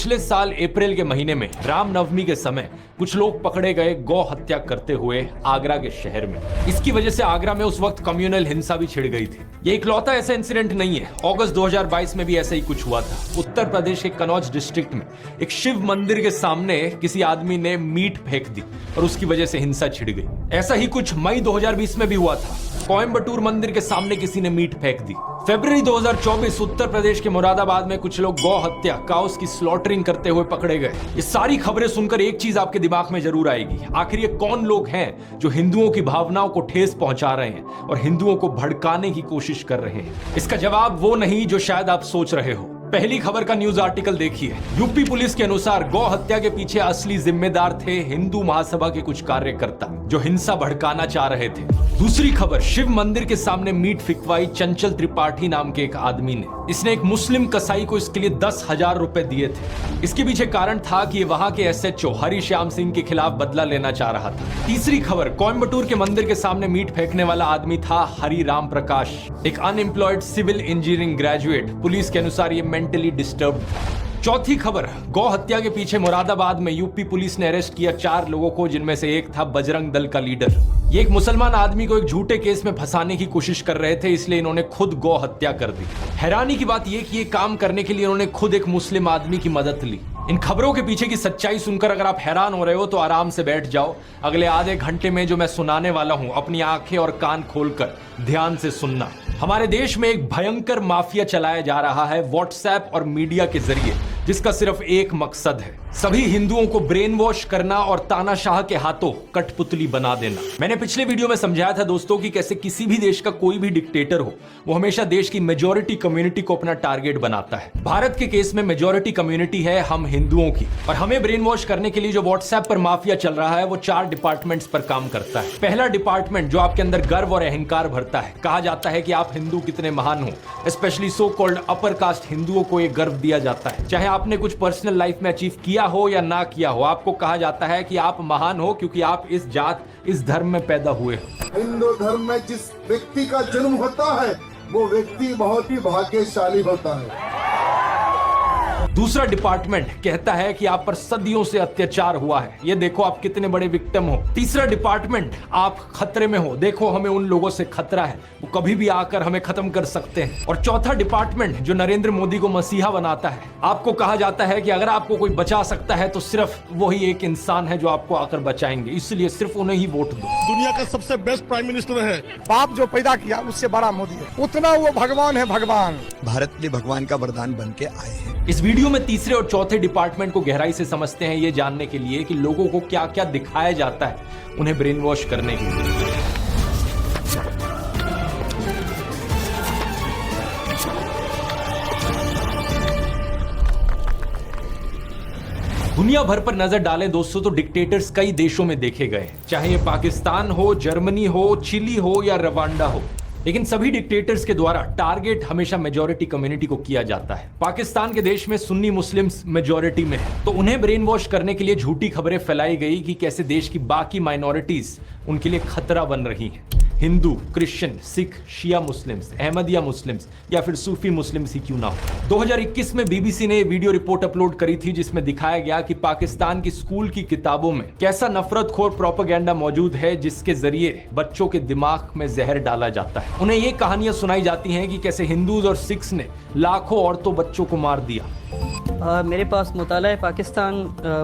पिछले साल अप्रैल के महीने में रामनवमी के समय कुछ लोग पकड़े गए गौ हत्या करते हुए आगरा के शहर में। इसकी वजह से आगरा में उस वक्त कम्युनल हिंसा भी छिड़ गई थी। ये इकलौता ऐसा इंसिडेंट नहीं है, अगस्त 2022 में भी ऐसा ही कुछ हुआ था। उत्तर प्रदेश के कनौज डिस्ट्रिक्ट में एक शिव मंदिर के सामने किसी आदमी ने मीट फेंक दी और उसकी वजह से हिंसा छिड़ गई। ऐसा ही कुछ मई 2020 में भी हुआ था। कोयम्बटूर मंदिर के सामने किसी ने मीट फेंक दी। फरवरी 2024 उत्तर प्रदेश के मुरादाबाद में कुछ लोग गौ हत्या काउस की स्लॉटरिंग करते हुए पकड़े गए। ये सारी खबरें सुनकर एक चीज आपके दिमाग में जरूर आएगी, आखिर ये कौन लोग हैं जो हिंदुओं की भावनाओं को ठेस पहुंचा रहे हैं और हिंदुओं को भड़काने की कोशिश कर रहे हैं। इसका जवाब वो नहीं जो शायद आप सोच रहे हो। पहली खबर का न्यूज आर्टिकल देखिए। यूपी पुलिस के अनुसार गौ हत्या के पीछे असली जिम्मेदार थे हिंदू महासभा के कुछ कार्यकर्ता जो हिंसा भड़काना चाह रहे थे। दूसरी खबर, शिव मंदिर के सामने मीट फिकवाई चंचल त्रिपाठी नाम के एक आदमी ने। इसने एक मुस्लिम कसाई को इसके लिए 10,000 रुपए दिए थे। इसके पीछे कारण था कि ये वहां के एसएचओ हरिश्याम सिंह के खिलाफ बदला लेना चाह रहा था। तीसरी खबर, कोयम्बटूर के मंदिर के सामने मीट फेंकने वाला आदमी था हरिराम प्रकाश, एक unemployed civil engineering graduate. Police के अनुसार ये मेंटली डिस्टर्ब था। चौथी खबर, गौ हत्या के पीछे मुरादाबाद में यूपी पुलिस ने अरेस्ट किया 4 लोगों को, जिनमें से एक था बजरंग दल का लीडर। ये एक मुसलमान आदमी को एक झूठे केस में फंसाने की कोशिश कर रहे थे, इसलिए इन्होंने खुद गौ हत्या कर दी। हैरानी की बात यह कि ये काम करने के लिए इन्होंने खुद एक मुस्लिम आदमी की मदद ली। इन खबरों के पीछे की सच्चाई सुनकर अगर आप हैरान हो रहे हो तो आराम से बैठ जाओ। अगले आधे घंटे में जो मैं सुनाने वाला हूं, अपनी आंखें और कान खोलकर ध्यान से सुनना। हमारे देश में एक भयंकर माफिया चलाया जा रहा है व्हाट्सएप और मीडिया के जरिए, जिसका सिर्फ एक मकसद है, सभी हिंदुओं को ब्रेन वॉश करना और तानाशाह के हाथों कठपुतली बना देना। मैंने पिछले वीडियो में समझाया था दोस्तों कि कैसे किसी भी देश का कोई भी डिक्टेटर हो, वो हमेशा देश की मेजॉरिटी कम्युनिटी को अपना टारगेट बनाता है। भारत के केस में मेजॉरिटी कम्युनिटी है हम हिंदुओं की, और हमें ब्रेन वॉश करने के लिए जो व्हाट्सएप पर माफिया चल रहा है वो 4 डिपार्टमेंट्स पर काम करता है। पहला डिपार्टमेंट जो आपके अंदर गर्व और अहंकार भरता है। कहा जाता है कि आप हिंदू कितने महान हो, specially so called upper caste हिंदुओं को एक गर्व दिया जाता है। चाहे आपने कुछ पर्सनल लाइफ में अचीव किया हो या ना किया हो, आपको कहा जाता है कि आप महान हो क्योंकि आप इस जात इस धर्म में पैदा हुए हो। हिंदू धर्म में जिस व्यक्ति का जन्म होता है वो व्यक्ति बहुत ही भाग्यशाली होता है। दूसरा डिपार्टमेंट कहता है कि आप पर सदियों से अत्याचार हुआ है, ये देखो आप कितने बड़े विक्टिम हो। तीसरा डिपार्टमेंट, आप खतरे में हो, देखो हमें उन लोगों से खतरा है, वो कभी भी आकर हमें खत्म कर सकते हैं। और चौथा डिपार्टमेंट जो नरेंद्र मोदी को मसीहा बनाता है, आपको कहा जाता है कि अगर आपको कोई बचा सकता है तो सिर्फ वही एक इंसान है जो आपको आकर बचाएंगे, इसलिए सिर्फ उन्हें ही वोट दो। दुनिया का सबसे बेस्ट प्राइम मिनिस्टर है। बाप जो पैदा किया उससे बड़ा मोदी है, उतना वो भगवान है। भगवान भारत ने भगवान का वरदान बन के आए हैं। इस वीडियो में तीसरे और चौथे डिपार्टमेंट को गहराई से समझते हैं, ये जानने के लिए कि लोगों को क्या क्या दिखाया जाता है उन्हें ब्रेन वॉश करने के लिए। दुनिया भर पर नजर डालें दोस्तों तो डिक्टेटर्स कई देशों में देखे गए, चाहे ये पाकिस्तान हो, जर्मनी हो, चिली हो या रवांडा हो, लेकिन सभी डिक्टेटर्स के द्वारा टारगेट हमेशा मेजॉरिटी कम्युनिटी को किया जाता है। पाकिस्तान के देश में सुन्नी मुस्लिम्स मेजॉरिटी में है, तो उन्हें ब्रेन वॉश करने के लिए झूठी खबरें फैलाई गई कि कैसे देश की बाकी माइनॉरिटीज उनके लिए खतरा बन रही हैं। हिंदू, क्रिश्चियन, सिख, शिया मुस्लिम्स, अहमदिया मुस्लिम्स या फिर सूफी मुस्लिम्स ही क्यों ना हो। 2021 में बीबीसी ने वीडियो रिपोर्ट अपलोड करी थी जिसमें दिखाया गया कि पाकिस्तान की स्कूल की किताबों में कैसा नफरतखोर प्रोपेगेंडा मौजूद है, जिसके जरिए बच्चों के दिमाग में जहर डाला जाता है। उन्हें ये कहानियां सुनाई जाती हैं कि कैसे हिंदूज और सिख्स ने लाखों औरतों बच्चों को मार दिया। मेरे पास मुताला पाकिस्तान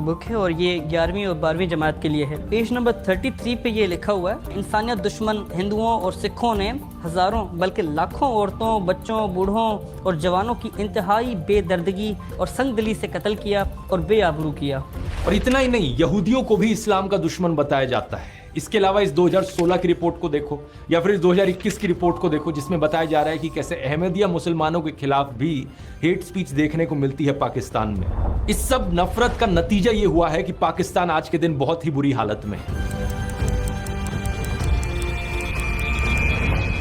बुक है और ये 11वीं और 12वीं जमात के लिए है। पेज नंबर 33 पे ये लिखा हुआ है, इंसानियत दुश्मन हिंदुओं और सिखों ने हजारों बल्कि लाखों औरतों, बच्चों, बूढ़ों और जवानों की इंतहाई बेदर्दगी और संगदिली से कत्ल किया और बेआबरू किया। और इतना ही नहीं, यहूदियों को भी इस्लाम का दुश्मन बताया जाता है। इसके अलावा इस 2016 की रिपोर्ट को देखो या फिर इस 2021 की रिपोर्ट को देखो, जिसमें बताया जा रहा है कि कैसे अहमदिया मुसलमानों के खिलाफ भी हेट स्पीच देखने को मिलती है पाकिस्तान में। इस सब नफरत का नतीजा ये हुआ है कि पाकिस्तान आज के दिन बहुत ही बुरी हालत में है।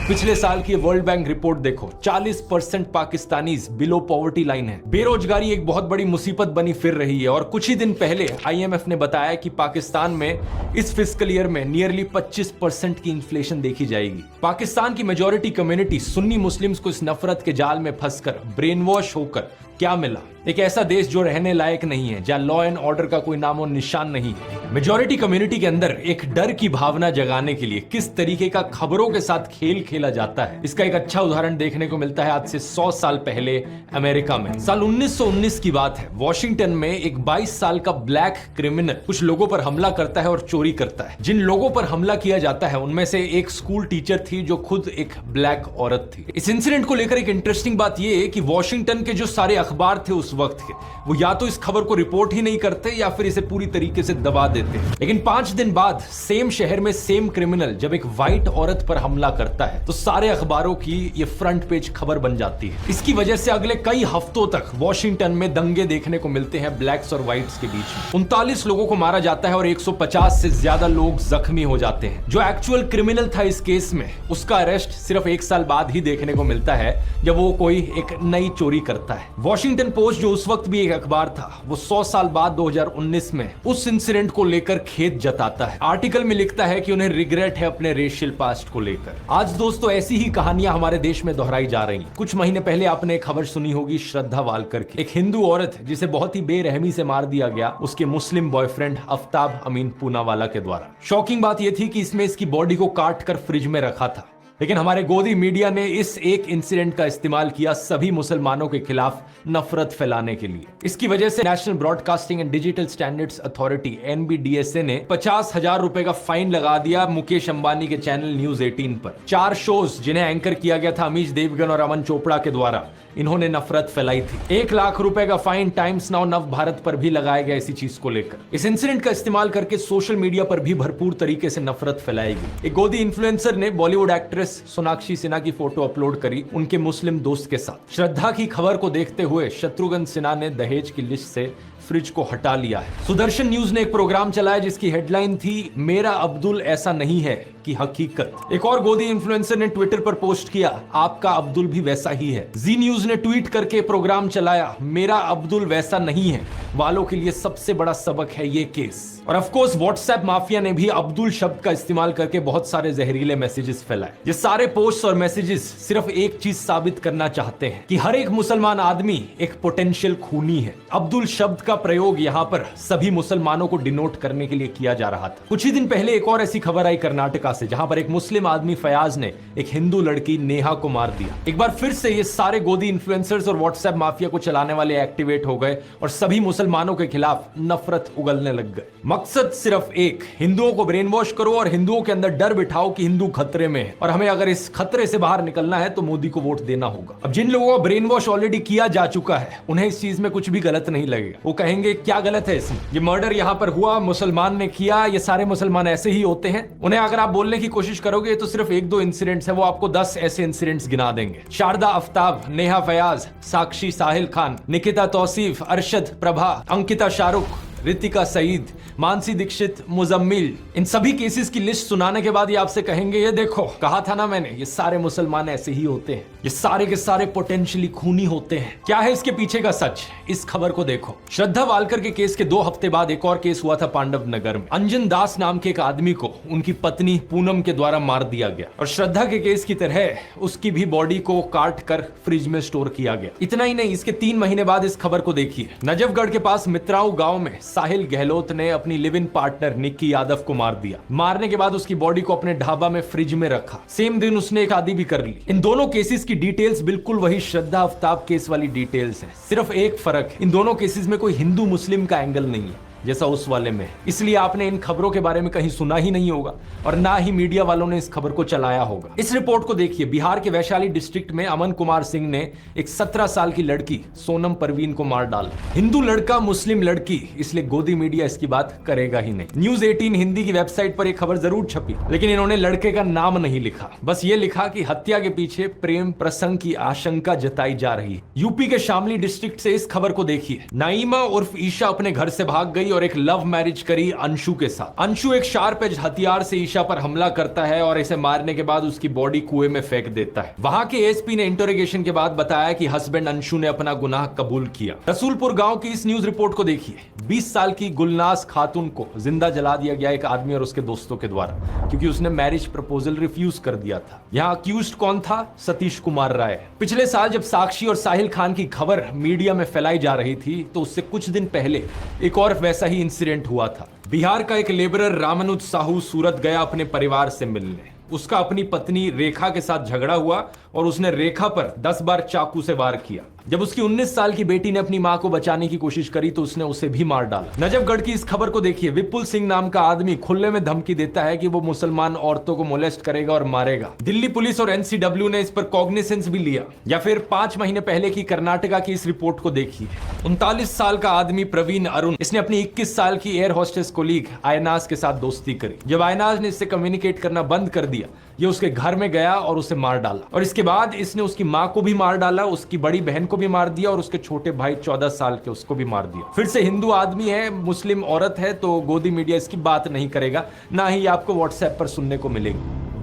पिछले साल की वर्ल्ड बैंक रिपोर्ट देखो, 40% पाकिस्तानीज बिलो पॉवर्टी लाइन है। बेरोजगारी एक बहुत बड़ी मुसीबत बनी फिर रही है और कुछ ही दिन पहले आईएमएफ ने बताया कि पाकिस्तान में इस फिस्कल ईयर में नियरली 25% की इन्फ्लेशन देखी जाएगी। पाकिस्तान की मेजॉरिटी कम्युनिटी सुन्नी मुस्लिम्स को इस नफरत के जाल में फंसकर ब्रेन वॉश होकर क्या मिला, एक ऐसा देश जो रहने लायक नहीं है, जहां लॉ एंड ऑर्डर का कोई नामो निशान नहीं है। मेजॉरिटी कम्युनिटी के अंदर एक डर की भावना जगाने के लिए किस तरीके का खबरों के साथ खेल खेला जाता है, इसका एक अच्छा उदाहरण देखने को मिलता है आज से 100 साल पहले अमेरिका में। साल 1919 की बात है। वॉशिंगटन में एक 22 साल का ब्लैक क्रिमिनल कुछ लोगों पर हमला करता है और चोरी करता है। जिन लोगों पर हमला किया जाता है उनमें से एक स्कूल टीचर थी जो खुद एक ब्लैक औरत थी। इस इंसिडेंट को लेकर एक इंटरेस्टिंग बात यह है कि वॉशिंगटन के जो सारे अखबार थे उस वक्त के, वो या तो इस खबर को रिपोर्ट ही नहीं करते या फिर इसे पूरी तरीके से दबा देते। लेकिन 5 दिन बाद सेम शहर में सेम क्रिमिनल जब एक व्हाइट औरत पर हमला करता है तो सारे अखबारों की ये फ्रंट पेज खबर बन जाती है। इसकी वजह से अगले कई हफ्तों तक वॉशिंगटन में दंगे देखने को मिलते हैं ब्लैक्स और व्हाइट्स के बीच में। 39 लोगों को मारा जाता है और 150 से ज्यादा लोग जख्मी हो जाते हैं। जो एक्चुअल क्रिमिनल था इस केस में, उसका अरेस्ट सिर्फ 1 साल बाद ही देखने को मिलता है जब वो कोई एक नई चोरी करता है। वॉशिंगटन पोस्ट जो उस वक्त भी एक अखबार था, वो 100 साल बाद 2019 में उस इंसिडेंट को लेकर खेद जताता है। आर्टिकल में लिखता है कि उन्हें रिग्रेट है अपने रेशियल पास्ट को लेकर। आज दोस्तों ऐसी ही कहानियां हमारे देश में दोहराई जा रही हैं। कुछ महीने पहले आपने एक खबर सुनी होगी श्रद्धा वालकर की, एक हिंदू औरत जिसे बहुत ही बेरहमी से मार दिया गया उसके मुस्लिम बॉयफ्रेंड आफ्ताब अमीन पूनावाला के द्वारा। शॉकिंग बात यह थी कि इसमें इसकी बॉडी को काट कर फ्रिज में रखा था, लेकिन हमारे गोदी मीडिया ने इस एक इंसिडेंट का इस्तेमाल किया सभी मुसलमानों के खिलाफ नफरत फैलाने के लिए। इसकी वजह से national broadcasting and digital standards authority NBDSA ने 50,000 रुपए का फाइन लगा दिया मुकेश अंबानी के चैनल न्यूज 18 पर। 4 शोज जिन्हें एंकर किया गया था अमीश देवगन और अमन चोपड़ा के द्वारा, इन्होंने नफरत फैलाई थी। 1 लाख रुपए का फाइन टाइम्स नाउ नव भारत पर भी लगाया गया इसी चीज को लेकर। इस इंसिडेंट का इस्तेमाल करके सोशल मीडिया पर भी भरपूर तरीके से नफरत फैलाई गई। एक गोदी इन्फ्लुएंसर ने बॉलीवुड एक्ट्रेस सोनाक्षी सिन्हा की फोटो अपलोड करी उनके मुस्लिम दोस्त के साथ। श्रद्धा की खबर को देखते हुए शत्रुघ्न सिन्हा ने दहेज की लिस्ट से फ्रिज को हटा लिया है। सुदर्शन न्यूज ने एक प्रोग्राम चलाया जिसकी हेडलाइन थी मेरा अब्दुल ऐसा नहीं है की हकीकत। एक और गोदी इन्फ्लुएंसर ने ट्विटर पर पोस्ट किया आपका अब्दुल भी वैसा ही है। जी न्यूज ने ट्वीट करके प्रोग्राम चलाया मेरा अब्दुल वैसा नहीं है वालों के लिए सबसे बड़ा सबक है ये केस। और ऑफ कोर्स व्हाट्सएप माफिया ने भी अब्दुल शब्द का इस्तेमाल करके बहुत सारे जहरीले मैसेजेस फैलाए। ये सारे पोस्ट और मैसेजेस सिर्फ एक चीज साबित करना चाहते हैं कि हर एक मुसलमान आदमी एक पोटेंशियल खूनी है। अब्दुल शब्द का प्रयोग यहाँ पर सभी मुसलमानों को डिनोट करने के लिए किया जा रहा था। कुछ ही दिन पहले एक और ऐसी खबर आई कर्नाटका से, जहां पर एक मुस्लिम आदमी फयाज ने एक हिंदू लड़की नेहा को मार दिया। एक बार फिर से ये सारे गोदी इन्फ्लुएंसर्स और व्हाट्सएप माफिया को चलाने वाले एक्टिवेट हो गए और सभी मुसलमानों के खिलाफ नफरत उगलने लग गए। मकसद सिर्फ एक, हिंदुओं को ब्रेन वॉश करो और हिंदुओं के अंदर डर बिठाओ कि हिंदू खतरे में है और हमें अगर इस खतरे से बाहर निकलना है तो मोदी को वोट देना होगा। अब जिन लोगों का ब्रेन वॉश ऑलरेडी किया जा चुका है उन्हें इस चीज में कुछ भी गलत नहीं लगेगा। वो कहेंगे क्या गलत है इसमें, ये मर्डर यहाँ पर हुआ, मुसलमान ने किया, ये सारे मुसलमान ऐसे ही होते हैं। उन्हें अगर आप बोलने की कोशिश करोगे तो सिर्फ 1-2 इंसिडेंट्स है, वो आपको 10 ऐसे इंसिडेंट्स गिना देंगे। शारदा आफ्ताब, नेहा फयाज, साक्षी साहिल खान, निकिता तौसीफ, अरशद प्रभा, अंकिता शाहरुख, रितिका सईद, मानसी दीक्षित, मुजम्मिल, इन सभी केसेस की लिस्ट सुनाने के बाद ये आपसे कहेंगे ये देखो कहा था ना मैंने, ये सारे मुसलमान ऐसे ही होते हैं, ये सारे के सारे पोटेंशियली खूनी होते हैं। क्या है इसके पीछे का सच, इस खबर को देखो। श्रद्धा वालकर के केस के 2 हफ्ते बाद एक और केस हुआ था पांडव नगर में। अंजन दास नाम के एक आदमी को उनकी पत्नी पूनम के द्वारा मार दिया गया और श्रद्धा के केस की तरह उसकी भी बॉडी को काट कर फ्रिज में स्टोर किया गया। इतना ही नहीं, इसके 3 महीने बाद इस खबर को देखिए। नजफगढ़ के पास मित्राऊ गांव में साहिल गहलोत ने अपनी live in partner Nikki Yadav को मार दिया। मारने के बाद उसकी बॉडी को अपने ढाबा में फ्रिज में रखा। सेम दिन उसने एक शादी भी कर ली। इन दोनों केसेस की डिटेल्स बिल्कुल वही श्रद्धा आफ्ताब केस वाली डिटेल्स हैं। सिर्फ एक फर्क है, इन दोनों केसेस में कोई हिंदू मुस्लिम का एंगल नहीं है जैसा उस वाले में। इसलिए आपने इन खबरों के बारे में कहीं सुना ही नहीं होगा और ना ही मीडिया वालों ने इस खबर को चलाया होगा। इस रिपोर्ट को देखिए। बिहार के वैशाली डिस्ट्रिक्ट में अमन कुमार सिंह ने एक 17 साल की लड़की सोनम परवीन को मार डाला। हिंदू लड़का मुस्लिम लड़की, इसलिए गोदी मीडिया इसकी बात करेगा ही नहीं। न्यूज 18 हिंदी की वेबसाइट पर एक खबर जरूर छपी, लेकिन इन्होंने लड़के का नाम नहीं लिखा। बस ये लिखा कि हत्या के पीछे प्रेम प्रसंग की आशंका जताई जा रही है। यूपी के शामली डिस्ट्रिक्ट से इस खबर को देखिए। नाइमा उर्फ ईशा अपने घर से भाग गई गई और एक लव मैरिज करी अंशु के साथ। अंशु एक शार्प एज हथियार से ईशा पर हमला करता है और इसे मारने के बाद उसकी बॉडी कुएं में फेंक देता है। वहां के एसपी ने इंटरोगेशन के बाद बताया कि हस्बैंड अंशु ने अपना गुनाह कबूल किया। रसूलपुर गांव की इस न्यूज रिपोर्ट को देखिए। 20 साल की गुलनाज खातून को जिंदा जला दिया गया एक आदमी और उसके दोस्तों के द्वारा, क्योंकि उसने मैरिज प्रपोजल रिफ्यूज कर दिया था। यहाँ अक्यूज्ड कौन था? सतीश कुमार राय। पिछले साल जब साक्षी और साहिल खान की खबर मीडिया में फैलाई जा रही थी तो उससे कुछ दिन पहले एक और वैसा ही इंसिडेंट हुआ था। बिहार का एक लेबरर रामानुज साहू सूरत गया अपने परिवार से मिलने। उसका अपनी पत्नी रेखा के साथ झगड़ा हुआ और उसने रेखा पर 10 बार चाकू से वार किया। जब उसकी 19 साल की बेटी ने अपनी मां को बचाने की कोशिश करी तो उसने उसे भी मार डाला। नजफगढ़ की इस खबर को देखिए। विपुल सिंह नाम का आदमी खुले में धमकी देता है कि वो मुसलमान औरतों को मोलेस्ट करेगा और मारेगा। दिल्ली पुलिस और एनसीडब्ल्यू ने इस पर कॉग्निसेंस भी लिया। या फिर 5 महीने पहले की कर्नाटका की इस रिपोर्ट को देखिए। 39 साल का आदमी प्रवीण अरुण, इसने अपनी 21 साल की एयर होस्टेस कोलीग आयनाज के साथ दोस्ती करी। जब आयनाज ने इससे कम्युनिकेट करना बंद कर दिया, ये उसके घर में गया और उसे मार डाला। और इसके बाद इसने उसकी मां को भी मार डाला, उसकी बड़ी बहन को भी मार दिया और उसके छोटे भाई 14 साल के उसको भी मार दिया। फिर से हिंदू आदमी है, मुस्लिम औरत है, तो गोदी मीडिया इसकी बात नहीं करेगा, ना ही आपको व्हाट्सएप पर सुनने को मिलेगी।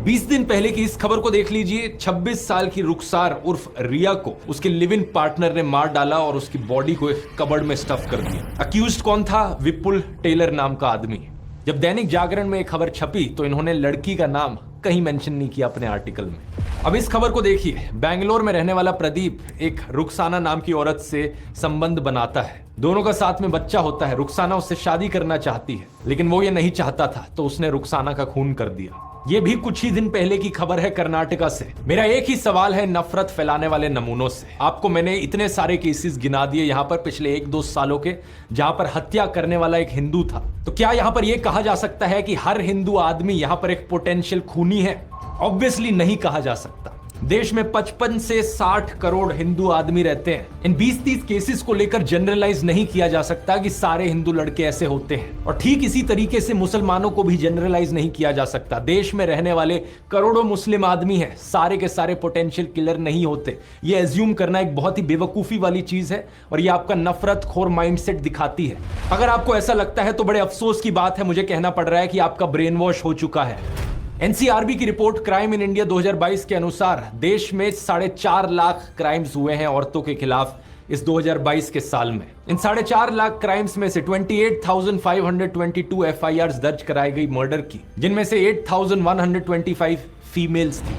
20 दिन पहले की इस खबर को देख लीजिए। 26 साल की रुखसार उर्फ रिया को उसके लिव इन पार्टनर ने मार डाला और उसकी बॉडी को एक कबर्ड में स्टफ कर दिया। अक्यूज्ड कौन था? विपुल टेलर नाम का आदमी। जब दैनिक जागरण में एक खबर छपी तो इन्होंने लड़की का नाम कहीं मेंशन नहीं किया अपने आर्टिकल में। अब इस खबर को देखिए। बेंगलोर में रहने वाला प्रदीप एक रुखसाना नाम की औरत से संबंध बनाता है। दोनों का साथ में बच्चा होता है। रुखसाना उससे शादी करना चाहती है, लेकिन वो ये नहीं चाहता था, तो उसने रुखसाना का खून कर दिया। ये भी कुछ ही दिन पहले की खबर है कर्नाटका से। मेरा एक ही सवाल है नफरत फैलाने वाले नमूनों से। आपको मैंने इतने सारे केसेस गिना दिए यहाँ पर पिछले 1-2 सालों के, जहां पर हत्या करने वाला एक हिंदू था। तो क्या यहाँ पर यह कहा जा सकता है कि हर हिंदू आदमी यहाँ पर एक पोटेंशियल खूनी है? ऑब्वियसली नहीं कहा जा सकता। देश में 55 से 60 करोड़ हिंदू आदमी रहते हैं। इन 20-30 केसेस को लेकर जनरलाइज नहीं किया जा सकता कि सारे हिंदू लड़के ऐसे होते हैं, और ठीक इसी तरीके से मुसलमानों को भी जनरलाइज नहीं किया जा सकता। देश में रहने वाले करोड़ों मुस्लिम आदमी हैं, सारे के सारे पोटेंशियल किलर नहीं होते। ये एज्यूम करना एक बहुत ही बेवकूफी वाली चीज है और ये आपका नफरत खोर माइंडसेट दिखाती है। अगर आपको ऐसा लगता है तो बड़े अफसोस की बात है, मुझे कहना पड़ रहा है कि आपका ब्रेन वॉश हो चुका है। एनसीआरबी की रिपोर्ट क्राइम इन इंडिया 2022 के अनुसार देश में 4.5 लाख क्राइम्स हुए हैं औरतों के खिलाफ इस 2022 के साल में। इन 4.5 लाख क्राइम्स में से 28,522 एफआईआर्स दर्ज कराई गई मर्डर की, जिनमें से 8,125 फीमेल्स थी।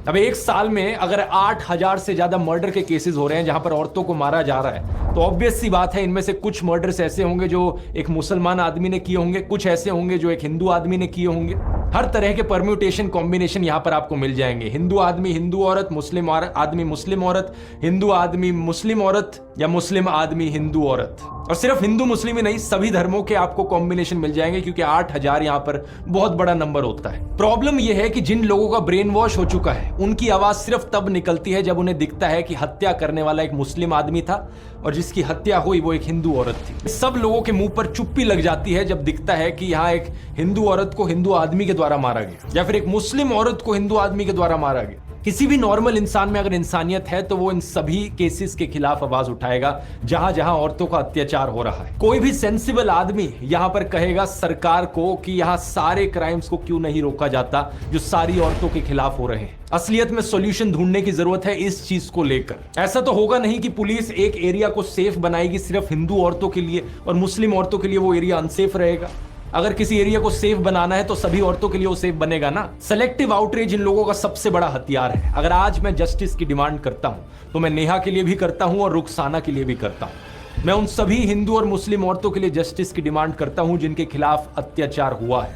अब एक साल में अगर 8,000 से ज्यादा मर्डर के केसेस हो रहे हैं जहां पर औरतों को मारा जा रहा है, तो ऑब्वियस सी बात है इनमें से कुछ मर्डर्स ऐसे होंगे जो एक मुसलमान आदमी ने किए होंगे, कुछ ऐसे होंगे जो एक हिंदू आदमी ने किए होंगे। हर तरह के परम्यूटेशन कॉम्बिनेशन यहां पर आपको मिल जाएंगे। हिंदू आदमी हिंदू औरत, मुस्लिम आदमी मुस्लिम औरत, हिंदू आदमी मुस्लिम औरत, या मुस्लिम आदमी हिंदू औरत। और सिर्फ हिंदू मुस्लिम ही नहीं, सभी धर्मों के आपको कॉम्बिनेशन मिल जाएंगे, क्योंकि 8,000 यहां पर बहुत बड़ा नंबर होता है। प्रॉब्लम यह है कि जिन लोगों का ब्रेन वॉश हो चुका है उनकी आवाज सिर्फ तब निकलती है जब उन्हें दिखता है कि हत्या करने वाला एक मुस्लिम आदमी था और जिसकी हत्या हुई वो एक हिंदू औरत थी। सब लोगों के मुंह पर चुप्पी लग जाती है जब दिखता है कि यहाँ एक हिंदू औरत को हिंदू आदमी के द्वारा मारा गया, या फिर एक मुस्लिम औरत को हिंदू आदमी के द्वारा मारा गया। किसी भी नॉर्मल इंसान में अगर इंसानियत है तो वो इन सभी केसेस के खिलाफ आवाज उठाएगा जहां जहां औरतों का अत्याचार हो रहा है। कोई भी सेंसिबल आदमी यहां पर कहेगा सरकार को कि यहां सारे क्राइम्स को क्यों नहीं रोका जाता जो सारी औरतों के खिलाफ हो रहे हैं। असलियत में सॉल्यूशन ढूंढने की जरूरत है इस चीज को लेकर। ऐसा तो होगा नहीं कि पुलिस एक एरिया को सेफ बनाएगी सिर्फ हिंदू औरतों के लिए और मुस्लिम औरतों के लिए वो एरिया अनसेफ रहेगा। अगर किसी एरिया को सेफ बनाना है तो सभी औरतों के लिए वो सेफ बनेगा ना। सेलेक्टिव आउटरीच इन लोगों का सबसे बड़ा हथियार है। अगर आज मैं जस्टिस की डिमांड करता हूं तो मैं नेहा के लिए भी करता हूं और रुखसाना के लिए भी करता हूं। मैं उन सभी हिंदू और मुस्लिम औरतों के लिए जस्टिस की डिमांड करता हूं जिनके खिलाफ अत्याचार हुआ है।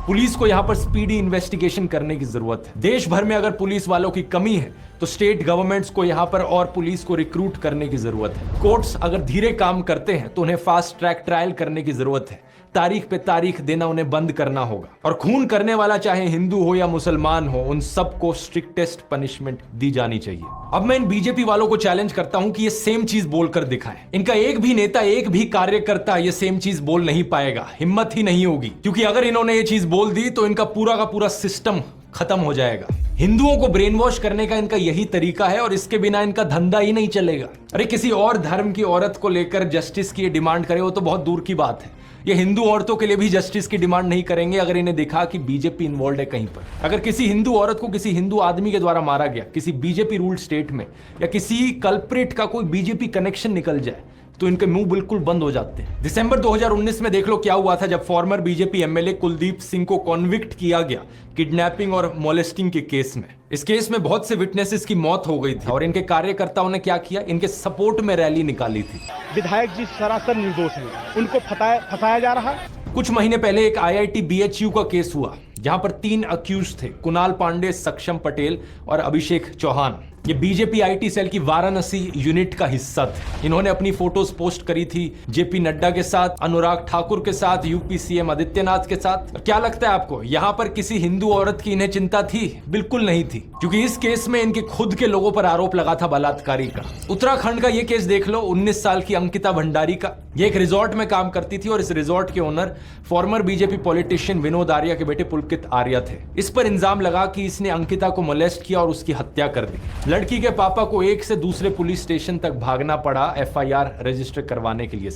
पुलिस को यहां पर स्पीडी इन्वेस्टिगेशन करने की जरूरत है। देश भर में अगर पुलिस वालों की कमी है तो स्टेट गवर्नमेंट्स को यहां पर और पुलिस को रिक्रूट करने की जरूरत है। कोर्ट्स अगर धीरे काम करते हैं तो उन्हें फास्ट ट्रैक ट्रायल करने की जरूरत है। तारीख पे तारीख देना उन्हें बंद करना होगा और खून करने वाला चाहे हिंदू हो या मुसलमान हो, उन सबको स्ट्रिक्टेस्ट पनिशमेंट दी जानी चाहिए। अब मैं इन बीजेपी वालों को चैलेंज करता हूं कि ये सेम चीज बोलकर दिखाएं। इनका एक भी नेता, एक भी कार्यकर्ता ये सेम चीज बोल नहीं पाएगा, हिम्मत ही नहीं होगी, क्योंकि अगर इन्होंने ये चीज बोल दी तो इनका पूरा का पूरा सिस्टम खत्म हो जाएगा। हिंदुओं को ब्रेन वॉश करने का इनका यही तरीका है और इसके बिना इनका धंधा ही नहीं चलेगा। अरे किसी और धर्म की औरत को लेकर जस्टिस की डिमांड करे वो तो बहुत दूर की बात है, ये हिंदू औरतों के लिए भी जस्टिस की डिमांड नहीं करेंगे अगर इन्हें दिखा कि बीजेपी इन्वॉल्व है कहीं पर। अगर किसी हिंदू औरत को किसी हिंदू आदमी के द्वारा मारा गया किसी बीजेपी रूल्ड स्टेट में, या किसी कल्प्रिट का कोई बीजेपी कनेक्शन निकल जाए, तो इनके मुंह बिल्कुल बंद हो जाते हैं। दिसंबर 2019 में देख लो क्या हुआ था जब farmer BJP MLA Kuldeep Singh को कॉन्विक्ट किया गया किडनैपिंग और मोलेस्टिंग के केस में। इस केस में बहुत से विटनेसेस की मौत हो गई थी और इनके कार्यकर्ताओं ने क्या किया, इनके सपोर्ट में रैली निकाली थी। विधायक जी सरासर निर्दोष हैं, उनको फंसाया जा रहा है। कुछ महीने पहले एक IIT BHU का केस हुआ जहां पर 3 अक्यूज थे, कुणाल पांडे, सक्षम पटेल और अभिषेक चौहान। ये बीजेपी IT सेल की वाराणसी यूनिट का हिस्सा थे। इन्होंने अपनी फोटोज पोस्ट करी थी JP नड्डा के साथ, अनुराग ठाकुर के साथ, UP CM आदित्यनाथ के साथ। क्या लगता है आपको यहां पर किसी हिंदू औरत की इन्हें चिंता थी? बिल्कुल नहीं थी, क्योंकि इस केस में इनके खुद के लोगों पर आरोप लगा था बलात्कारी का। उत्तराखंड का ये केस देख लो, 19 साल की अंकिता भंडारी का। ये एक रिजॉर्ट में काम करती थी और इस रिजॉर्ट के owner farmer BJP politician Vinod Arya के बेटे पुलकित आर्या थे। इस पर इल्जाम लगा कि इसने अंकिता को मोलेस्ट किया और उसकी हत्या कर दी। लड़की के पापा को एक से दूसरे पुलिस स्टेशन तक भागना पड़ा FIR रजिस्टर करवाने के लिए।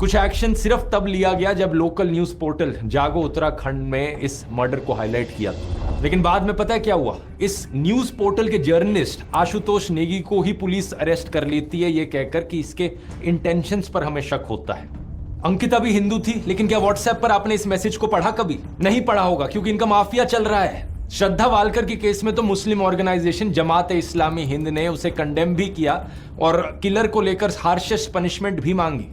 कुछ एक्शन सिर्फ तब लिया गया जब लोकल न्यूज पोर्टल जागो उत्तराखंड में इस मर्डर को हाईलाइट किया था। लेकिन बाद में पता है क्या हुआ? इस न्यूज पोर्टल के जर्नलिस्ट आशुतोष नेगी को ही पुलिस अरेस्ट कर लेती है, ये कहकर कि इसके इंटेंशंस पर हमें शक होता है। अंकिता भी हिंदू थी, लेकिन क्या व्हाट्सएप पर आपने इस मैसेज को पढ़ा? कभी नहीं पढ़ा होगा, क्योंकि इनका माफिया चल रहा है। श्रद्धा वालकर के केस में तो मुस्लिम ऑर्गेनाइजेशन जमात-ए-इस्लामी हिंद ने उसे कंडेम भी किया और किलर को लेकर हार्शेस्ट पनिशमेंट भी मांगी।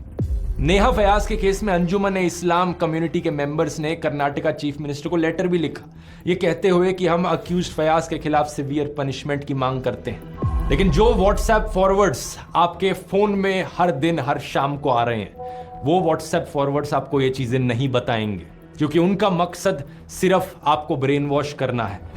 नेहा फयाज के केस में अंजुमन-ए-इस्लाम कम्युनिटी के मेंबर्स ने कर्नाटका चीफ मिनिस्टर को लेटर भी लिखा, ये कहते हुए कि हम अक्यूज फयाज के खिलाफ सीवियर पनिशमेंट की मांग करते हैं। लेकिन जो व्हाट्सएप फॉरवर्ड्स आपके फोन में हर दिन हर शाम को आ रहे हैं, वो व्हाट्सएप फॉरवर्ड्स आपको ये चीजें नहीं बताएंगे, क्योंकि उनका मकसद सिर्फ आपको ब्रेन वॉश करना है।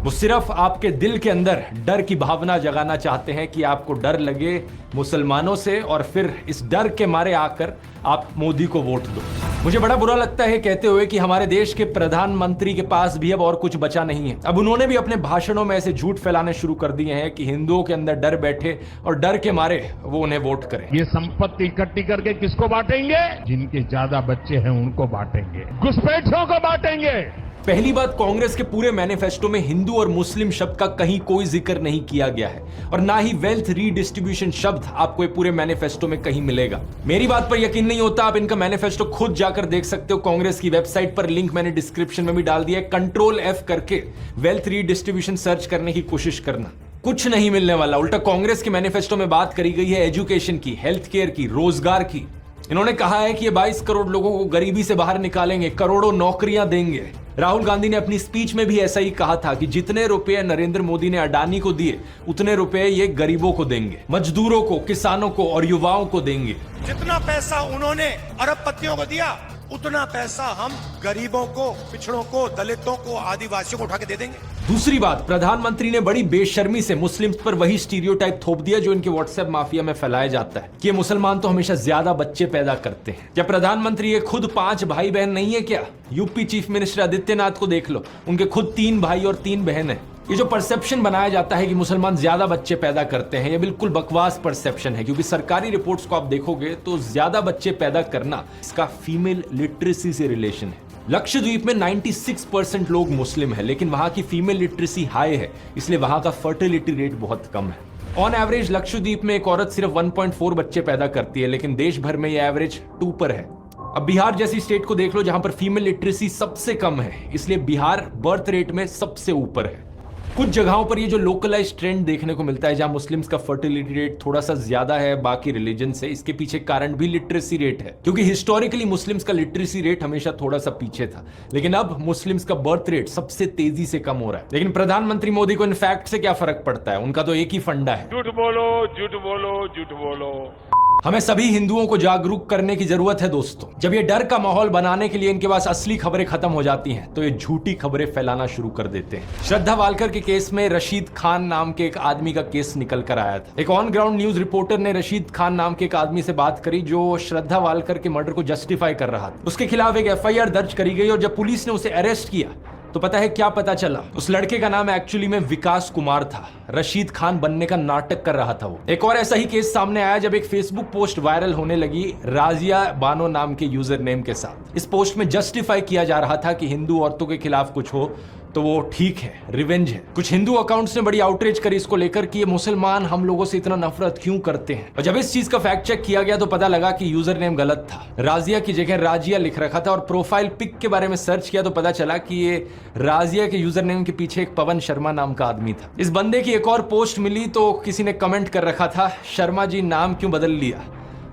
वो सिर्फ आपके दिल के अंदर डर की भावना जगाना चाहते हैं कि आपको डर लगे मुसलमानों से और फिर इस डर के मारे आकर आप मोदी को वोट दो। मुझे बड़ा बुरा लगता है कहते हुए कि हमारे देश के प्रधानमंत्री के पास भी अब और कुछ बचा नहीं है। अब उन्होंने भी अपने भाषणों में ऐसे झूठ फैलाने शुरू कर दिए हैं कि हिंदुओं के अंदर डर बैठे और डर के मारे वो उन्हें वोट करें। ये संपत्ति इकट्ठी करके किसको बांटेंगे? जिनके ज्यादा बच्चे हैं उनको बांटेंगे, घुसपैठियों को बांटेंगे। पहली बात, कांग्रेस के पूरे मैनिफेस्टो में हिंदू और मुस्लिम शब्द का कहीं कोई जिक्र नहीं किया गया है और ना ही वेल्थ रीडिस्ट्रीब्यूशन शब्द आपको ये पूरे मैनिफेस्टो में कहीं मिलेगा। मेरी बात पर यकीन नहीं होता, आप इनका मैनिफेस्टो खुद जाकर देख सकते हो। कांग्रेस की वेबसाइट पर लिंक मैंने डिस्क्रिप्शन में भी डाल दिया है। Ctrl F करके वेल्थ रीडिस्ट्रीब्यूशन सर्च करने की कोशिश करना, कुछ नहीं मिलने वाला। उल्टा कांग्रेस के मैनिफेस्टो में बात करी गई है एजुकेशन की, हेल्थ केयर की, रोजगार की। इन्होंने कहा है कि ये 22 करोड़ लोगों को गरीबी से बाहर निकालेंगे, करोड़ों नौकरियां देंगे। राहुल गांधी ने अपनी स्पीच में भी ऐसा ही कहा था कि जितने रुपए नरेंद्र मोदी ने अडानी को दिए, उतने रुपए ये गरीबों को देंगे, मजदूरों को, किसानों को और युवाओं को देंगे। जितना पैसा उन्होंने अरबपतियों को दिया, उतना पैसा हम गरीबों को, पिछड़ों को, दलितों को, आदिवासियों को उठा के दे देंगे। दूसरी बात, प्रधानमंत्री ने बड़ी बेशर्मी से मुस्लिम्स पर वही स्टीरियोटाइप थोप दिया जो इनके व्हाट्सएप माफिया में फैलाया जाता है कि ये मुसलमान तो हमेशा ज्यादा बच्चे पैदा करते हैं। क्या प्रधानमंत्री ये खुद 5 भाई बहन नहीं है क्या? यूपी चीफ मिनिस्टर आदित्यनाथ को देख लो, उनके खुद 3 भाई और 3 बहन है। ये जो परसेप्शन बनाया जाता है कि मुसलमान ज्यादा बच्चे पैदा करते हैं, ये बिल्कुल बकवास परसेप्शन है, क्योंकि सरकारी रिपोर्ट्स को आप देखोगे तो ज्यादा बच्चे पैदा करना इसका फीमेल लिटरेसी से रिलेशन है। लक्षद्वीप में 96% लोग मुस्लिम है, लेकिन वहां की फीमेल लिटरेसी हाई है, इसलिए वहां का फर्टिलिटी रेट बहुत कम है। ऑन एवरेज लक्षद्वीप में एक औरत सिर्फ 1.4 बच्चे पैदा करती है, लेकिन देश भर में यह एवरेज 2 पर है। अब बिहार जैसी स्टेट को देख लो जहां पर फीमेल लिटरेसी सबसे कम है, इसलिए बिहार बर्थ रेट में सबसे ऊपर है। कुछ जगहों पर ये जो लोकलाइज ट्रेंड देखने को मिलता है, जहां मुस्लिम्स का फर्टिलिटी रेट थोड़ा सा ज्यादा है बाकी रिलीजन से, इसके पीछे कारण भी लिटरेसी रेट है, क्योंकि हिस्टोरिकली मुस्लिम्स का लिटरेसी रेट हमेशा थोड़ा सा पीछे था, लेकिन अब मुस्लिम्स का बर्थ रेट सबसे तेजी से कम हो रहा है। लेकिन प्रधानमंत्री मोदी को इन फैक्ट से क्या फर्क पड़ता है? उनका तो एक ही फंडा है, झूठ बोलो, झूठ बोलो, झूठ बोलो। हमें सभी हिंदुओं को जागरूक करने की जरूरत है दोस्तों। जब ये डर का माहौल बनाने के लिए इनके पास असली खबरें खत्म हो जाती हैं, तो ये झूठी खबरें फैलाना शुरू कर देते हैं। श्रद्धा वालकर के केस में रशीद खान नाम के एक आदमी का केस निकल कर आया था। एक ऑन ग्राउंड न्यूज रिपोर्टर ने रशीद खान नाम के एक आदमी से बात करी जो श्रद्धा वालकर के मर्डर को जस्टिफाई कर रहा था। उसके खिलाफ एक FIR दर्ज करी गई और जब पुलिस ने उसे अरेस्ट किया तो पता है क्या पता चला? उस लड़के का नाम एक्चुअली में विकास कुमार था। रशीद खान बनने का नाटक कर रहा था वो। एक और ऐसा ही केस सामने आया जब एक फेसबुक पोस्ट वायरल होने लगी राजिया बानो नाम के यूजर नेम के साथ। इस पोस्ट में जस्टिफाई किया जा रहा था कि हिंदू औरतों के खिलाफ कुछ हो तो वो ठीक है, रिवेंज है। कुछ हिंदू अकाउंट्स ने बड़ी आउटरीच करी इसको लेकर कि ये मुसलमान हम लोगों से इतना नफरत क्यों करते हैं। और जब इस चीज का फैक्ट चेक किया गया तो पता लगा कि यूजर नेम गलत था। राजिया की जगह राजिया लिख रखा था। और प्रोफाइल पिक के बारे में सर्च किया तो पता चला कि ये राजिया के यूजर नेम के पीछे एक पवन शर्मा नाम का आदमी था। इस बंदे की एक और पोस्ट मिली तो किसी ने कमेंट कर रखा था, शर्मा जी नाम क्यों बदल लिया?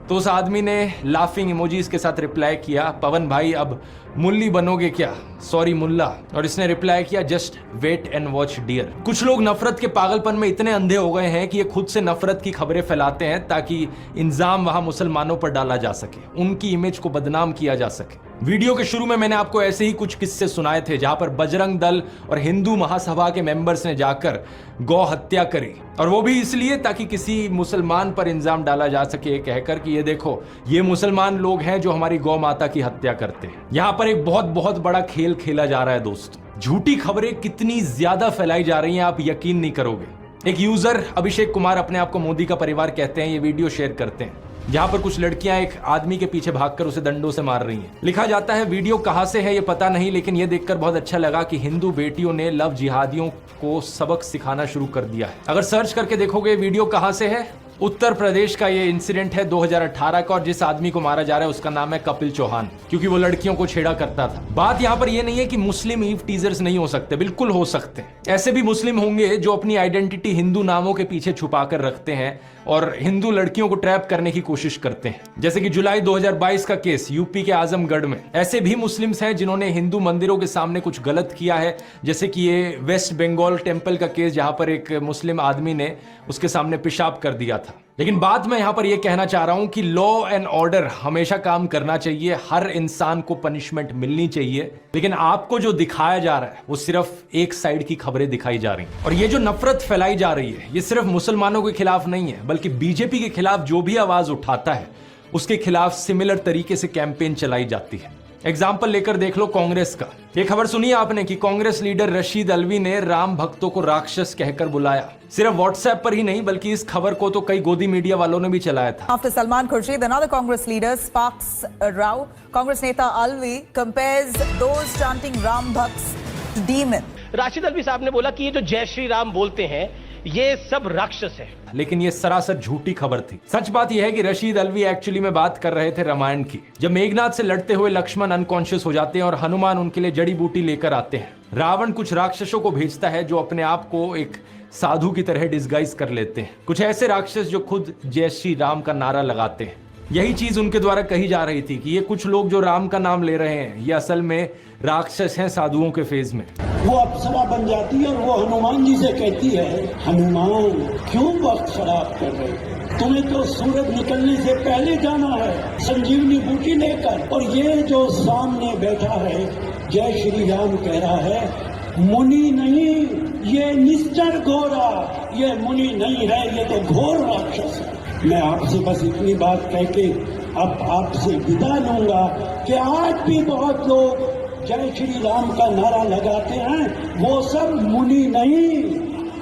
तो उस आदमी ने लाफिंग इमोजीज के साथ रिप्लाई किया, पवन भाई अब मुल्ली बनोगे क्या? सॉरी मुल्ला। और इसने रिप्लाई किया, just wait and watch dear. कुछ लोग नफरत के पागलपन में इतने अंधे हो गए हैं कि ये खुद से नफरत की खबरें फैलाते हैं ताकि इल्जाम वहां मुसलमानों पर डाला जा सके, उनकी इमेज को बदनाम किया जा सके। वीडियो के शुरू में मैंने आपको ऐसे ही कुछ किस्से सुनाए थे जहां पर बजरंग दल और हिंदू महासभा के मेंबर्स ने जाकर गौ हत्या करी, और वो भी इसलिए ताकि किसी मुसलमान पर इल्जाम डाला जा सके कहकर कि ये देखो ये मुसलमान लोग हैं जो हमारी गौ माता की हत्या करते हैं। यहां पर एक बहुत बहुत बड़ा खेल खेला जा रहा है दोस्तों। झूठी खबरें कितनी ज्यादा फैलाई जा रही हैं आप यकीन नहीं करोगे। एक यूजर अभिषेक कुमार अपने आप को मोदी का परिवार कहते हैं, ये वीडियो शेयर करते हैं जहां पर कुछ लड़कियां एक आदमी के पीछे भागकर उसे डंडों से मार रही हैं। लिखा जाता है, वीडियो कहां से है ये पता नहीं, लेकिन ये देखकर बहुत अच्छा लगा कि हिंदू बेटियों ने लव जिहादियों को सबक सिखाना शुरू कर दिया है। अगर सर्च करके देखोगे वीडियो कहां से है, उत्तर प्रदेश का ये इंसिडेंट है 2018 का, और जिस आदमी को मारा जा रहा है उसका नाम है कपिल चौहान, क्योंकि वो लड़कियों को छेड़ा करता था। बात यहाँ पर ये नहीं है कि मुस्लिम ईव टीजर्स नहीं हो सकते, बिल्कुल हो सकते हैं। ऐसे भी मुस्लिम होंगे जो अपनी आइडेंटिटी हिंदू नामों के पीछे छुपा कर रखते हैं और हिंदू लड़कियों को ट्रैप करने की कोशिश करते हैं। जैसे कि जुलाई 2022 का केस यूपी के आजमगढ़ में। ऐसे भी मुस्लिम्स हैं जिन्होंने हिंदू मंदिरों के सामने कुछ गलत किया है, जैसे कि ये वेस्ट बंगाल टेम्पल का केस जहां पर एक मुस्लिम आदमी ने उसके सामने पेशाब कर दिया था। लेकिन बात मैं यहां पर यह कहना चाह रहा हूं कि लॉ एंड ऑर्डर हमेशा काम करना चाहिए, हर इंसान को पनिशमेंट मिलनी चाहिए, लेकिन आपको जो दिखाया जा रहा है वो सिर्फ एक साइड की खबरें दिखाई जा रही हैं। और ये जो नफरत फैलाई जा रही है ये सिर्फ मुसलमानों के खिलाफ नहीं है, बल्कि बीजेपी के खिलाफ जो भी आवाज उठाता है उसके खिलाफ सिमिलर तरीके से कैंपेन चलाई जाती है। एग्जाम्पल लेकर देख लो कांग्रेस का। ये खबर सुनी आपने कि कांग्रेस लीडर रशीद अलवी ने राम भक्तों को राक्षस कहकर बुलाया। सिर्फ व्हाट्सएप पर ही नहीं बल्कि इस खबर को तो कई गोदी मीडिया वालों ने भी चलाया था। After Salman Khurshid, another Congress leader sparks a row. Congress neta Alvi compares those chanting Ram Bhakts to demon. Rashid Alvi साहब ने बोला कि ये जो जय श्री राम बोलते हैं ये सब राक्षस है, लेकिन ये सरासर झूठी खबर थी। सच बात यह है कि रशीद अलवी एक्चुअली में बात कर रहे थे रामायण की, जब मेघनाथ से लड़ते हुए लक्ष्मण अनकॉन्शियस हो जाते हैं और हनुमान उनके लिए जड़ी बूटी लेकर आते हैं। रावण कुछ राक्षसों को भेजता है जो अपने आप को एक साधु की तरह डिस्गाइज कर लेते हैं, कुछ ऐसे राक्षस जो खुद जय श्री राम का नारा लगाते हैं। यही चीज उनके द्वारा कही जा रही थी कि ये कुछ लोग जो राम का नाम ले रहे हैं ये असल में राक्षस हैं साधुओं के फेज में। वो अप्सरा बन जाती है और वो हनुमान जी से कहती है, हनुमान क्यों वक्त खराब कर रहे हो, तुम्हें तो सूरज निकलने से पहले जाना है संजीवनी बूटी लेकर। और ये जो सामने बैठा है जय श्री राम कह रहा है, मुनि नहीं ये निश्चर घोरा, ये मुनि नहीं है ये तो घोर राक्षस है। मैं आपसे बस इतनी बात कह के अब आपसे विदा लूंगा कि आज भी बहुत लोग जय श्री राम का नारा लगाते हैं, वो सब मुनि नहीं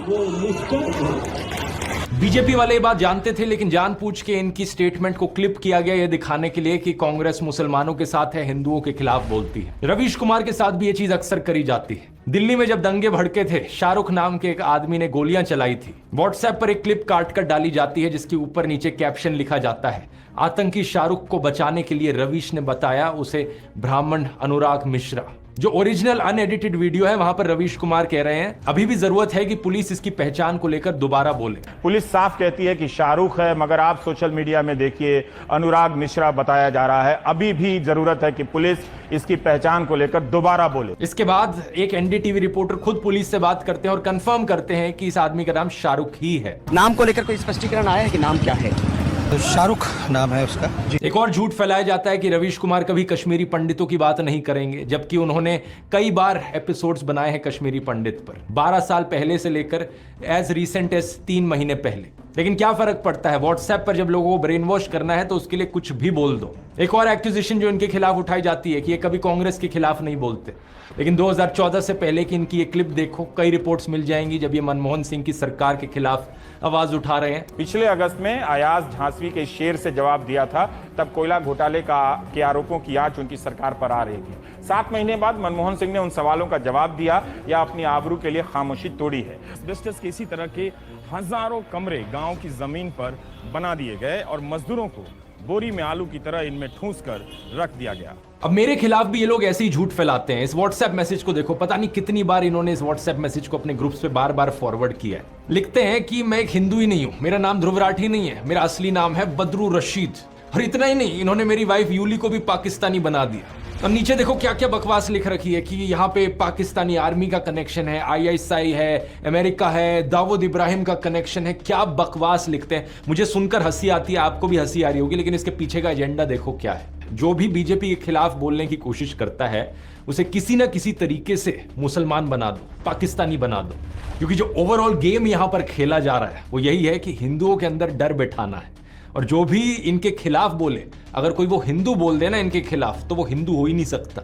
वो निश्चर घोरा। बीजेपी वाले ये बात जानते थे, लेकिन जानबूझ के इनकी स्टेटमेंट को क्लिप किया गया ये दिखाने के लिए कि कांग्रेस मुसलमानों के साथ है, हिंदुओं के खिलाफ बोलती है। रवीश कुमार के साथ भी ये चीज अक्सर करी जाती है। दिल्ली में जब दंगे भड़के थे, शाहरुख नाम के एक आदमी ने गोलियां चलाई थी। व्हाट्सएप पर एक क्लिप काट कर डाली जाती है जिसके ऊपर नीचे कैप्शन लिखा जाता है, आतंकी शाहरुख को बचाने के लिए रवीश ने बताया उसे ब्राह्मण अनुराग मिश्रा। जो ओरिजिनल अनएडिटेड वीडियो है वहां पर रवीश कुमार कह रहे हैं अभी भी जरूरत है कि पुलिस इसकी पहचान को लेकर दोबारा बोले। पुलिस साफ कहती है कि शाहरुख है, मगर आप सोशल मीडिया में देखिए अनुराग मिश्रा बताया जा रहा है। अभी भी जरूरत है कि पुलिस इसकी पहचान को लेकर दोबारा बोले। इसके बाद एक एनडीटीवी रिपोर्टर खुद पुलिस से बात करते हैं और कंफर्म करते हैं कि इस आदमी का नाम शाहरुख ही है। नाम को लेकर कोई स्पष्टीकरण आया है कि नाम क्या है? शाहरुख नाम है उसका। एक और झूठ फैलाया जाता है कि रवीश कुमार कभी कश्मीरी पंडितों की बात नहीं करेंगे, जबकि उन्होंने कई बार एपिसोड्स बनाए हैं कश्मीरी पंडित पर, 12 साल पहले से लेकर एज रिसेंट एज 3 महीने पहले। लेकिन क्या फर्क पड़ता है, व्हाट्सएप पर जब लोगों को ब्रेन वॉश करना है तो उसके लिए कुछ भी बोल दो। एक और एक्यूजिशन जो इनके खिलाफ उठाई जाती है कि ये कभी कांग्रेस के खिलाफ नहीं बोलते, लेकिन 2014 से पहले की इनकी ये क्लिप देखो, कई रिपोर्ट्स मिल जाएंगी जब ये मनमोहन सिंह की सरकार के खिलाफ आवाज उठा रहे हैं। पिछले अगस्त में अयाज झांसवी के शेर से जवाब दिया था, तब कोयला घोटाले के आरोपों की आंच उनकी सरकार पर आ रही थी। 7 महीने बाद मनमोहन सिंह ने उन सवालों का जवाब दिया या अपनी आबरू के लिए खामोशी तोड़ी है। एस्बेस्टस के इसी तरह के हजारों कमरे गांव की जमीन पर बना दिए गए और मजदूरों को बोरी में आलू की तरह इनमें ठूंस कर रख दिया गया। अब मेरे खिलाफ भी ये लोग ऐसे ही झूठ फैलाते हैं। इस व्हाट्सएप मैसेज को देखो, पता नहीं कितनी बार इन्होंने इस व्हाट्सएप मैसेज को अपने ग्रुप्स पे बार बार फॉरवर्ड किया है। लिखते हैं कि मैं एक हिंदू ही नहीं हूं, मेरा नाम ध्रुव राठी नहीं है, मेरा असली नाम है बदरू रशीद। और इतना ही नहीं, इन्होंने मेरी वाइफ यूली को भी पाकिस्तानी बना दिया। और नीचे देखो क्या क्या बकवास लिख रखी है कि यहाँ पे पाकिस्तानी आर्मी का कनेक्शन है, ISI है, अमेरिका है, दाऊद इब्राहिम का कनेक्शन है। क्या बकवास लिखते हैं, मुझे सुनकर हंसी आती है, आपको भी हंसी आ रही होगी, लेकिन इसके पीछे का एजेंडा देखो क्या है। जो भी बीजेपी के खिलाफ बोलने की कोशिश करता है उसे किसी ना किसी तरीके से मुसलमान बना दो, पाकिस्तानी बना दो, क्योंकि जो ओवरऑल गेम यहां पर खेला जा रहा है वो यही है कि हिंदुओं के अंदर डर बैठाना है। और जो भी इनके खिलाफ बोले, अगर कोई वो हिंदू बोल दे ना इनके खिलाफ, तो वो हिंदू हो ही नहीं सकता।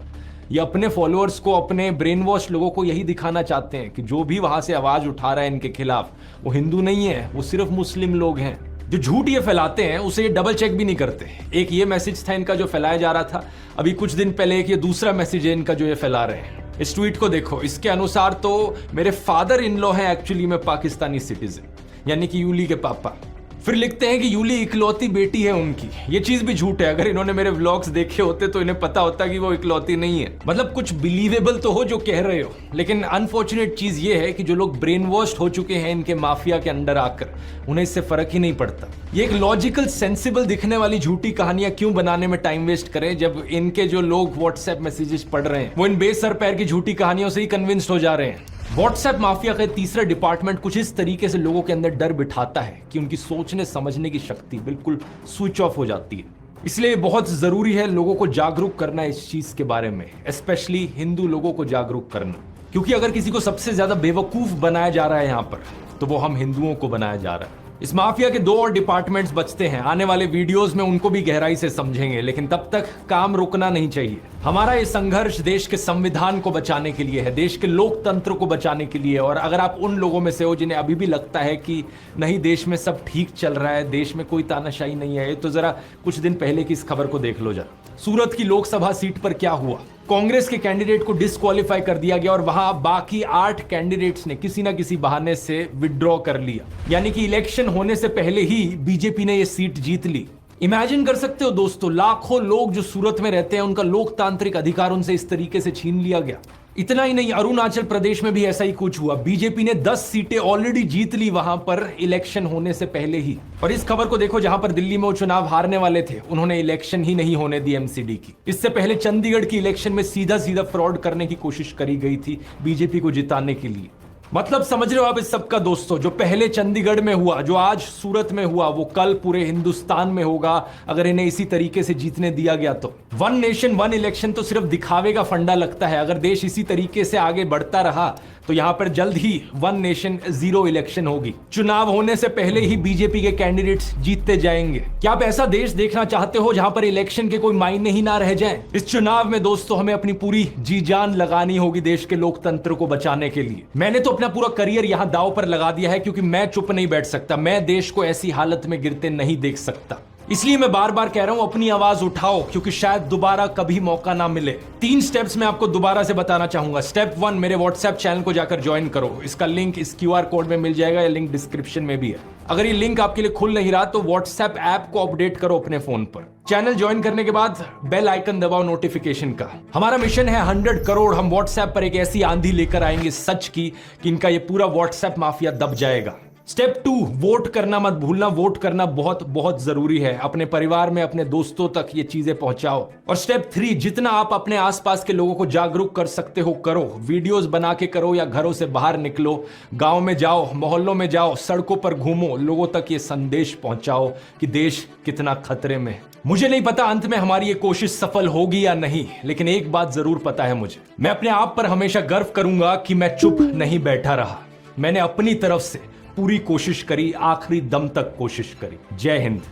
ये अपने फॉलोअर्स को, अपने ब्रेन वॉश लोगों को यही दिखाना चाहते हैं कि जो भी वहां से आवाज उठा रहा है इनके खिलाफ वो हिंदू नहीं है, वो सिर्फ मुस्लिम लोग हैं। जो झूठ ये फैलाते हैं उसे ये डबल चेक भी नहीं करते। एक ये मैसेज था इनका जो फैलाया जा रहा था, अभी कुछ दिन पहले एक ये दूसरा मैसेज है इनका जो ये फैला रहे हैं। इस ट्वीट को देखो, इसके अनुसार तो मेरे फादर इन लॉ हैं एक्चुअली में पाकिस्तानी सिटीजन, यानी कि यूली के पापा। फिर लिखते हैं कि यूली इकलौती बेटी है उनकी। ये चीज भी झूठ है। अगर इन्होंने मेरे व्लॉग्स देखे होते तो इन्हें पता होता कि वो इकलौती नहीं है। मतलब कुछ बिलीवेबल तो हो जो कह रहे हो, लेकिन अनफॉर्चुनेट चीज ये है कि जो लोग ब्रेन वॉश्ड हो चुके हैं इनके माफिया के अंडर आकर, उन्हें इससे फर्क ही नहीं पड़ता। ये एक लॉजिकल सेंसिबल दिखने वाली झूठी कहानियां क्यों बनाने में टाइम वेस्ट करें, जब इनके जो लोग व्हाट्सएप मैसेजेस पढ़ रहे हैं वो इन बेसर पैर की झूठी कहानियों से ही कन्विंस्ड हो जा रहे हैं। व्हाट्सएप माफिया का तीसरा डिपार्टमेंट कुछ इस तरीके से लोगों के अंदर डर बिठाता है कि उनकी सोचने समझने की शक्ति बिल्कुल स्विच ऑफ हो जाती है। इसलिए बहुत जरूरी है लोगों को जागरूक करना इस चीज के बारे में, स्पेशली हिंदू लोगों को जागरूक करना, क्योंकि अगर किसी को सबसे ज्यादा बेवकूफ बनाया जा रहा है यहां पर, तो वो हम हिंदुओं को बनाया जा रहा है। इस माफिया के 2 और डिपार्टमेंट्स बचते हैं। आने वाले वीडियोस में उनको भी गहराई से समझेंगे, लेकिन तब तक काम रुकना नहीं चाहिए। हमारा ये संघर्ष देश के संविधान को बचाने के लिए है, देश के लोकतंत्र को बचाने के लिए। और अगर आप उन लोगों में से हो जिन्हें अभी भी लगता है कि नहीं देश में सब ठीक चल रहा है, देश में कोई तानाशाही नहीं है, तो जरा कुछ दिन पहले की इस खबर को देख लो जरा। सूरत की लोकसभा सीट पर क्या हुआ, कांग्रेस के कैंडिडेट को डिस्क्वालीफाई कर दिया गया और वहां बाकी 8 कैंडिडेट्स ने किसी ना किसी बहाने से विड्रॉ कर लिया, यानी कि इलेक्शन होने से पहले ही बीजेपी ने यह सीट जीत ली। इमेजिन कर सकते हो दोस्तों, लाखों लोग जो सूरत में रहते हैं उनका लोकतांत्रिक अधिकार उनसे इस तरीके से छीन लिया गया। इतना ही नहीं, अरुणाचल प्रदेश में भी ऐसा ही कुछ हुआ। बीजेपी ने 10 सीटें ऑलरेडी जीत ली वहां पर इलेक्शन होने से पहले ही। और इस खबर को देखो, जहां पर दिल्ली में वो चुनाव हारने वाले थे उन्होंने इलेक्शन ही नहीं होने दी एमसीडी की। इससे पहले चंडीगढ़ की इलेक्शन में सीधा सीधा फ्रॉड करने की कोशिश करी गई थी बीजेपी को जिताने के लिए। मतलब समझ रहे हो आप इस सब का दोस्तों, जो पहले चंडीगढ़ में हुआ, जो आज सूरत में हुआ, वो कल पूरे हिंदुस्तान में होगा अगर इन्हें इसी तरीके से जीतने दिया गया तो। 1 नेशन 1 इलेक्शन तो सिर्फ दिखावे का फंडा लगता है। अगर देश इसी तरीके से आगे बढ़ता रहा तो यहां पर जल्द ही 1 नेशन 0 इलेक्शन होगी। चुनाव होने से पहले ही बीजेपी के कैंडिडेट्स जीतते जाएंगे। क्या आप ऐसा देश देखना चाहते हो जहां पर इलेक्शन के कोई मायने ही ना रह जाएं? इस चुनाव में दोस्तों हमें अपनी पूरी जी जान लगानी होगी देश के लोकतंत्र को बचाने के लिए। मैंने तो अपना पूरा करियर यहां दांव पर लगा दिया है, क्योंकि मैं चुप नहीं बैठ सकता। मैं देश को ऐसी हालत में गिरते नहीं देख सकता। इसलिए मैं बार बार कह रहा हूं, अपनी आवाज उठाओ, क्योंकि शायद दोबारा कभी मौका ना मिले। 3 स्टेप्स मैं आपको दोबारा से बताना चाहूंगा। स्टेप 1, मेरे व्हाट्सएप चैनल को जाकर ज्वाइन करो। इसका लिंक इस QR कोड में मिल जाएगा, या लिंक डिस्क्रिप्शन में भी है। अगर ये लिंक आपके लिए खुल नहीं रहा तो व्हाट्सएप ऐप को अपडेट करो अपने फोन पर। चैनल ज्वाइन करने के बाद बेल आइकन दबाओ नोटिफिकेशन का। हमारा मिशन है 100 करोड़। हम व्हाट्सएप पर एक ऐसी आंधी लेकर आएंगे सच की कि इनका ये पूरा व्हाट्सएप माफिया दब जाएगा। स्टेप 2, वोट करना मत भूलना। वोट करना बहुत बहुत जरूरी है। अपने परिवार में, अपने दोस्तों तक ये चीजें पहुंचाओ। और स्टेप 3, जितना आप अपने आसपास के लोगों को जागरूक कर सकते हो करो। वीडियोस बना के करो, या घरों से बाहर निकलो, गांव में जाओ, मोहल्लों में जाओ, सड़कों पर घूमो, लोगों तक ये संदेश पहुंचाओ कि देश कितना खतरे में है। मुझे नहीं पता अंत में हमारी ये कोशिश सफल होगी या नहीं, लेकिन एक बात जरूर पता है मुझे, मैं अपने आप पर हमेशा गर्व करूंगा कि मैं चुप नहीं बैठा रहा। मैंने अपनी तरफ से पूरी कोशिश करी, आखिरी दम तक कोशिश करी। जय हिंद।